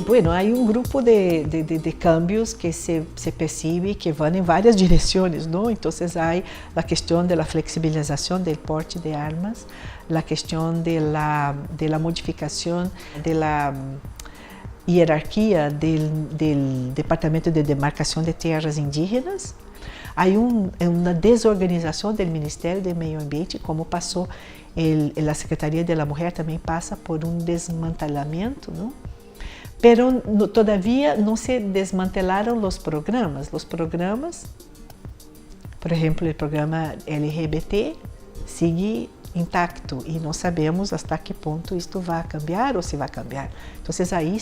Bueno, hay un grupo de cambios que se percibe que van en varias direcciones, ¿no? Entonces hay la cuestión de la flexibilización del porte de armas, la cuestión de la modificación de la jerarquía del Departamento de Demarcación de Tierras Indígenas. Hay una desorganización del Ministerio de Medio Ambiente, como pasó la Secretaría de la Mujer también pasa por un desmantelamiento, ¿no? Pero todavía no se desmantelaron los programas. Los programas, por ejemplo, el programa LGBT sigue intacto y no sabemos hasta qué punto esto va a cambiar o si va a cambiar. Entonces ahí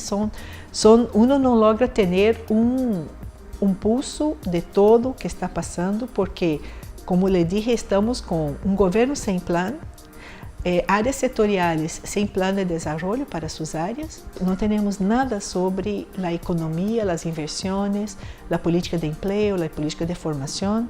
uno no logra tener un pulso de todo que está pasando porque, como le dije, estamos con un gobierno sin plan, áreas sectoriales sem plano de desenvolvimento para suas áreas. Não temos nada sobre a economia, as inversões, a política de emprego, a política de formação.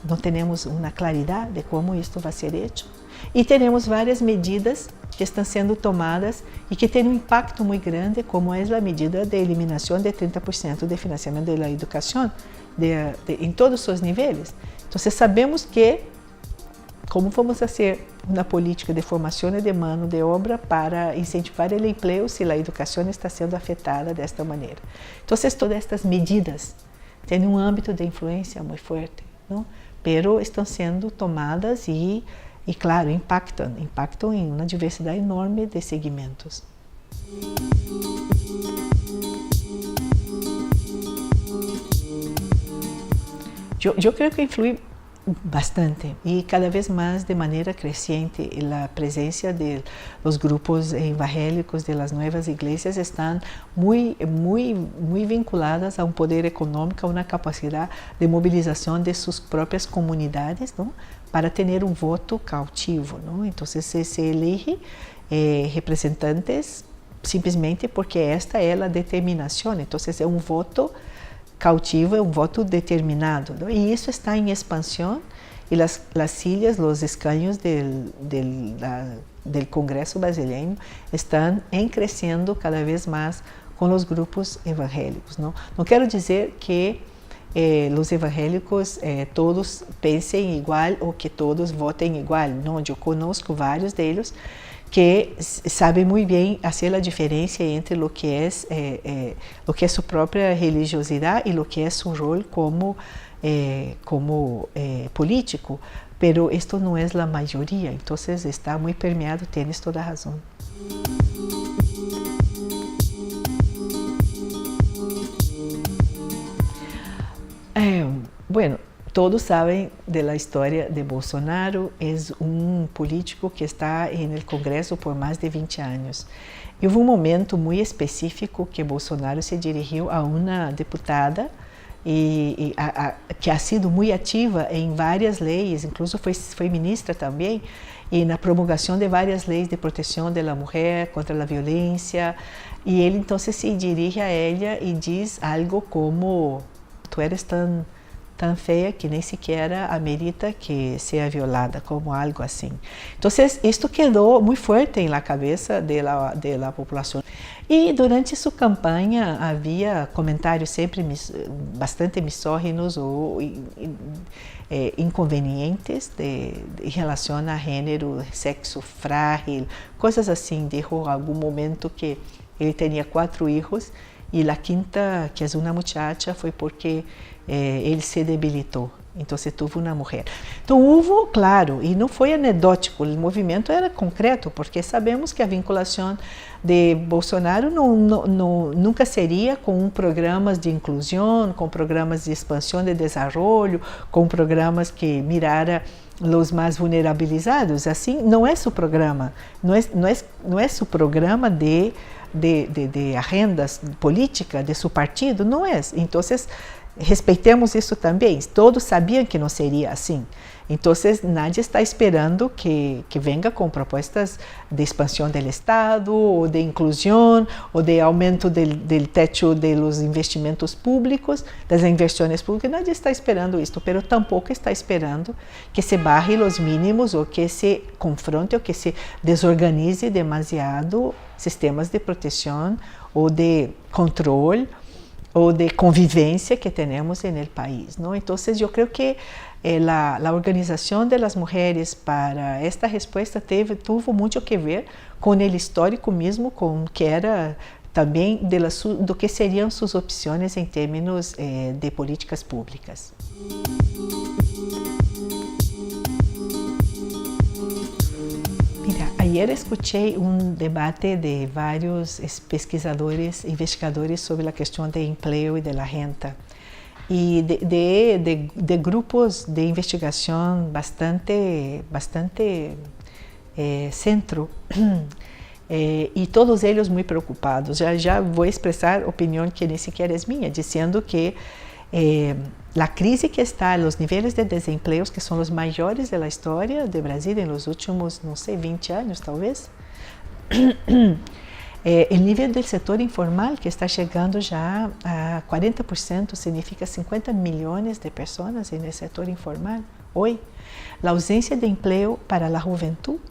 Não temos uma claridade de como isto vai ser feito. E temos várias medidas que estão sendo tomadas e que têm um impacto muito grande, como é a medida de eliminação de 30% de financiamento da educação em todos os seus níveis. Então, sabemos que como vamos fazer uma política de formação e de mão de obra para incentivar o emprego se a educação está sendo afetada desta maneira? Então, todas estas medidas têm um âmbito de influência muito forte, não? Pero estão sendo tomadas e claro, impactam em uma diversidade enorme de segmentos. Eu creio que influi bastante y cada vez más de manera creciente la presencia de los grupos evangélicos de las nuevas iglesias están muy vinculadas a un poder económico, a una capacidad de movilización de sus propias comunidades, ¿no? Para tener un voto cautivo, ¿no? Entonces se elige representantes simplesmente porque esta é a determinação, então é um voto cautivo, é um voto determinado, ¿no? E isso está em expansão e as silhas, os escaños del Congresso brasileiro estão crescendo cada vez mais com os grupos evangélicos, não? Não quero dizer que os evangélicos todos pensem igual ou que todos votem igual, não, eu conosco vários deles que sabem muito bem fazer a diferença entre o que é sua própria religiosidade e o que é seu rol como político, pero esto não é a maioria, então está muito permeado, tienes toda a razão. Bueno, todos sabem da história de Bolsonaro, é um político que está no Congresso por mais de 20 anos. E houve um momento muito específico que Bolsonaro se dirigiu a uma deputada que ha sido muito ativa em várias leis, incluso foi ministra também, e na promulgação de várias leis de proteção da mulher contra a violência. E ele então se dirige a ela e diz algo como: "Tu eres tão feia que nem sequer amerita que seja violada", como algo assim. Então, isto quedou muito forte na cabeça da população. E durante sua campanha havia comentários sempre bastante misóginos ou inconvenientes em relação a gênero, sexo frágil, coisas assim. Dijo em algum momento que ele tinha 4 filhos e a quinta, que é uma muchacha, foi porque ele se debilitou. Então, se teve uma mulher. Então, houve, claro, e não foi anedótico, o movimento era concreto, porque sabemos que a vinculação de Bolsonaro nunca seria com programas de inclusão, com programas de expansão de desenvolvimento, com programas que miraram os mais vulnerabilizados. Assim, não é seu programa, não é seu programa de agendas políticas de seu partido, não é. Então, respeitemos isso também. Todos sabiam que não seria assim. Então, nadie está esperando que venga com propostas de expansão do Estado, ou de inclusão, ou de aumento do teto dos investimentos públicos, das inversões públicas. Nadie está esperando isso, mas tampouco está esperando que se barre os mínimos, ou que se confronte, ou que se desorganize demasiado sistemas de proteção, ou de controle, ou de convivência que temos no país, não? Então, eu creio que a organização das mulheres para esta resposta tuvo muito que ver com o histórico mesmo, com que era também do que seriam suas opções em termos de políticas públicas. Mira, ayer escuché debate de vários pesquisadores, investigadores sobre a questão do emprego e da renda. E de grupos de investigação bastante centro, e todos eles muito preocupados. Já vou expressar opinião que nem sequer é minha, dizendo que a crise que está, os níveis de desemprego que são os maiores da história do Brasil nos últimos, não sei, 20 anos talvez, o nível do setor informal que está chegando já a 40%, significa 50 milhões de pessoas no setor informal hoje. A ausência de emprego para a juventude,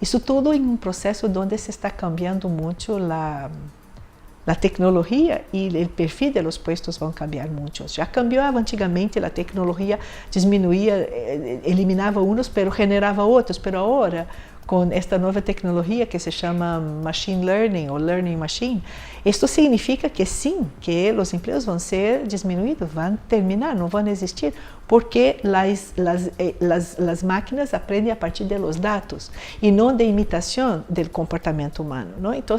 isso tudo em processo onde se está cambiando muito a tecnologia e o perfil dos postos vão cambiar muito. Já cambiava antigamente, a tecnologia diminuía, eliminava uns, mas generava outros, mas agora com esta nova tecnologia que se chama Machine Learning ou Learning Machine, isto significa que sim, que os empregos vão ser diminuídos, vão terminar, não vão existir, porque as máquinas aprendem a partir dos dados e não de imitação do comportamento humano, não? Então,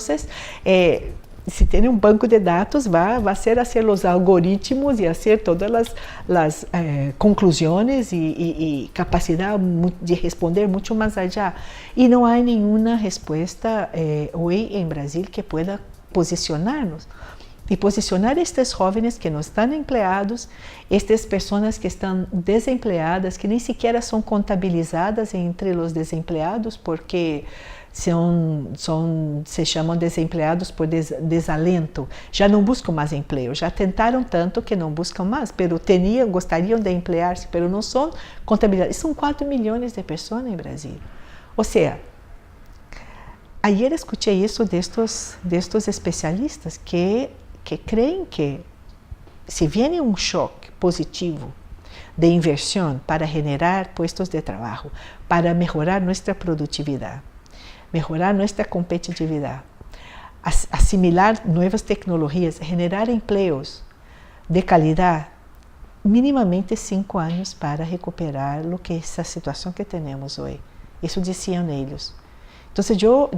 se tem banco de dados, vai ser fazer os algoritmos e fazer todas as conclusões e capacidade de responder muito mais allá. E não há nenhuma resposta hoje em Brasil que pueda posicionar-nos. E posicionar estes jovens que não estão empregados, estas pessoas que estão desempregadas, que nem sequer são contabilizadas entre os desempregados, porque se chamam desempregados por desalento, já não buscam mais emprego, já tentaram tanto que não buscam mais, mas gostariam de emplear-se, mas não são contabilizados. São 4 milhões de pessoas no Brasil. Ou seja, ayer escutei isso destes especialistas que creem que se viene um choque positivo de inversión para generar puestos de trabajo, para mejorar nuestra productividad, mejorar nuestra competitividad, asimilar nuevas tecnologías, generar empleos de calidad, minimamente 5 años para recuperar lo que esa situación que tenemos hoy. Eso decían ellos. Entonces yo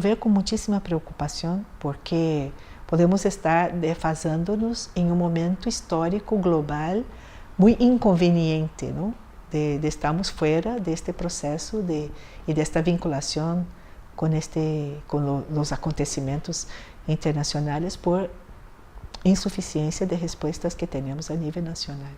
veo con muchísima preocupación porque podemos estar desfasándonos en un momento histórico global muy inconveniente, ¿no? De estarmos fuera de este proceso y de esta vinculación con los acontecimientos internacionales por insuficiencia de respuestas que tenemos a nivel nacional.